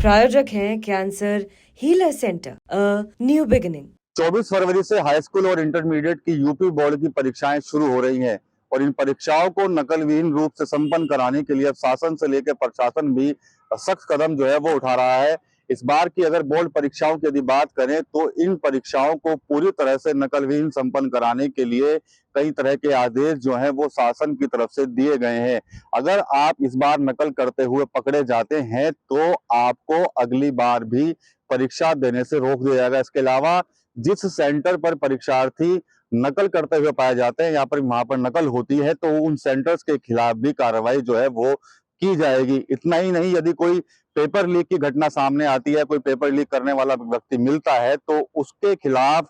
प्रायोजक हैं cancer healer centre, a new beginning. 24 फरवरी से हाई स्कूल और इंटरमीडिएट की यूपी बोर्ड की परीक्षाएं शुरू हो रही हैं और इन परीक्षाओं को नकल विहीन रूप से संपन्न कराने के लिए अब शासन से लेकर प्रशासन भी सख्त कदम जो है वो उठा रहा है। इस बार की अगर बोर्ड परीक्षाओं की यदि बात करें तो इन परीक्षाओं को पूरी तरह से नकल विहीन संपन्न कराने के लिए कई तरह के आदेश जो हैं वो शासन की तरफ से दिए गए हैं। अगर आप इस बार नकल करते हुए पकड़े जाते हैं तो आपको अगली बार भी परीक्षा देने से रोक दिया जाएगा। इसके अलावा जिस सेंटर पर परीक्षार्थी नकल करते हुए पाए जाते हैं यहाँ पर वहां पर नकल होती है तो उन सेंटर्स के खिलाफ भी कार्रवाई जो है वो की जाएगी। इतना ही नहीं, यदि कोई पेपर लीक की घटना सामने आती है, कोई पेपर लीक करने वाला व्यक्ति मिलता है तो उसके खिलाफ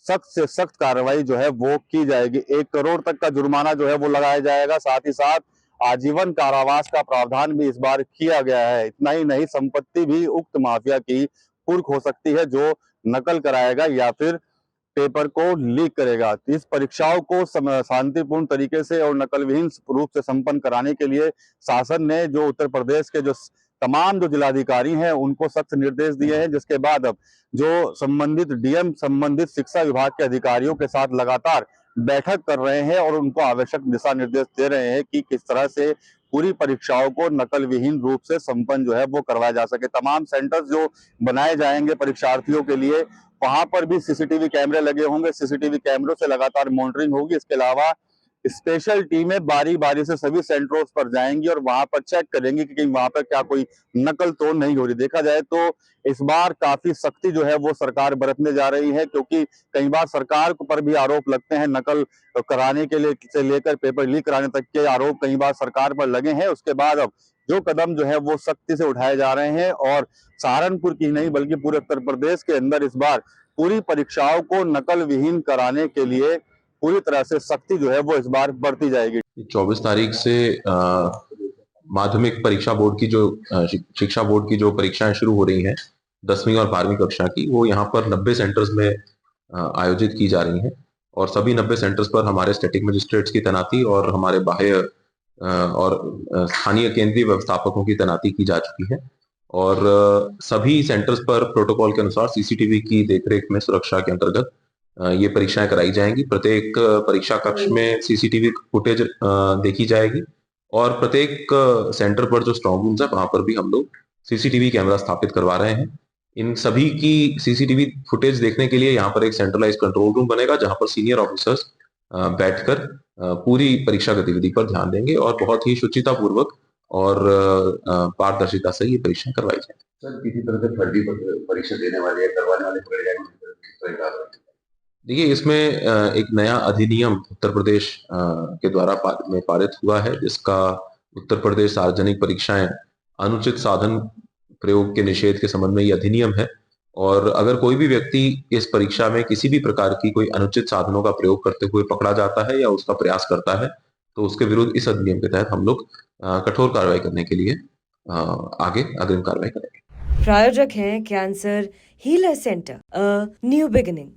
सख्त से सख्त कार्रवाई जो है वो की जाएगी। 1 करोड़ तक का जुर्माना जो है वो लगाया जाएगा। साथ ही साथ आजीवन कारावास का प्रावधान भी इस बार किया गया है। इतना ही नहीं, संपत्ति भी उक्त माफिया की कुर्क हो सकती है जो नकल कराएगा या फिर पेपर को लीक करेगा। इस परीक्षाओं को शांतिपूर्ण तरीके से और नकल विहीन रूप से संपन्न कराने के लिए शासन ने जो उत्तर प्रदेश के जो तमाम जो जिलाधिकारी हैं उनको सख्त निर्देश दिए हैं, जिसके बाद अब जो संबंधित डीएम संबंधित शिक्षा विभाग के अधिकारियों के साथ लगातार बैठक कर रहे हैं और उनको आवश्यक दिशा निर्देश दे रहे हैं कि किस तरह से पूरी परीक्षाओं को नकल विहीन रूप से संपन्न जो है वो करवाया जा सके। तमाम सेंटर्स जो बनाए जाएंगे परीक्षार्थियों के लिए, वहां पर भी सीसीटीवी कैमरे लगे होंगे। सीसीटीवी कैमरों से लगातार मॉनिटरिंग होगी। इसके अलावा स्पेशल टीमें बारी बारी से सभी सेंटरों पर जाएंगी और वहां पर चेक करेंगी कि कहीं वहां पर क्या कोई नकल तो नहीं हो रही। देखा जाए तो इस बार काफी सख्ती जो है वो सरकार बरतने जा रही है, क्योंकि कई बार सरकार पर भी आरोप लगते हैं नकल कराने के लिए से लेकर पेपर लीक कराने तक के आरोप कई बार सरकार पर लगे हैं। उसके बाद अब जो कदम जो है वो सख्ती से उठाए जा रहे हैं और सहारनपुर की नहीं बल्कि पूरे उत्तर प्रदेश के अंदर इस बार पूरी परीक्षाओं को नकल विहीन कराने के लिए पूरी तरह से सख्ती जो है वो इस बार बढ़ती जाएगी। 24 तारीख से माध्यमिक परीक्षा बोर्ड की जो शिक्षा बोर्ड की जो परीक्षाएं शुरू हो रही हैं 10वीं और 12वीं कक्षा की, वो यहाँ पर 90 सेंटर्स में आयोजित की जा रही हैं और सभी 90 सेंटर्स पर हमारे स्टैटिक मजिस्ट्रेट्स की तैनाती और हमारे बाह्य और स्थानीय केंद्रीय व्यवस्थापकों की तैनाती की जा चुकी है और सभी सेंटर्स पर प्रोटोकॉल के अनुसार सीसीटीवी की देखरेख में सुरक्षा के अंतर्गत ये परीक्षाएं कराई जाएंगी। प्रत्येक परीक्षा कक्ष में सीसीटीवी फुटेज देखी जाएगी और प्रत्येक सेंटर पर जो स्ट्रॉन्ग रूम्स है वहां पर भी हम लोग सीसीटीवी कैमरा स्थापित करवा रहे हैं। इन सभी की सीसीटीवी फुटेज देखने के लिए यहाँ पर एक सेंट्रलाइज कंट्रोल रूम बनेगा जहां पर सीनियर ऑफिसर्स बैठकर पूरी परीक्षा गतिविधि पर ध्यान देंगे और बहुत ही शुचितापूर्वक और पारदर्शिता से ये परीक्षा करवाई जाएगी। सर, किसी तरह से फर्जी परीक्षा देने वाले या करवाने वाले पकड़े जाएंगे? देखिए, इसमें एक नया अधिनियम उत्तर प्रदेश के द्वारा पारित हुआ है, जिसका उत्तर प्रदेश सार्वजनिक परीक्षाएं अनुचित साधन प्रयोग के निषेध के संबंध में ये अधिनियम है और अगर कोई भी व्यक्ति इस परीक्षा में किसी भी प्रकार की कोई अनुचित साधनों का प्रयोग करते हुए पकड़ा जाता है या उसका प्रयास करता है तो उसके विरुद्ध इस अधिनियम के तहत हम लोग कठोर कार्रवाई करने के लिए आगे अग्रिम कार्रवाई करेंगे। प्रायोजक हैं cancer healer centre, a new beginning.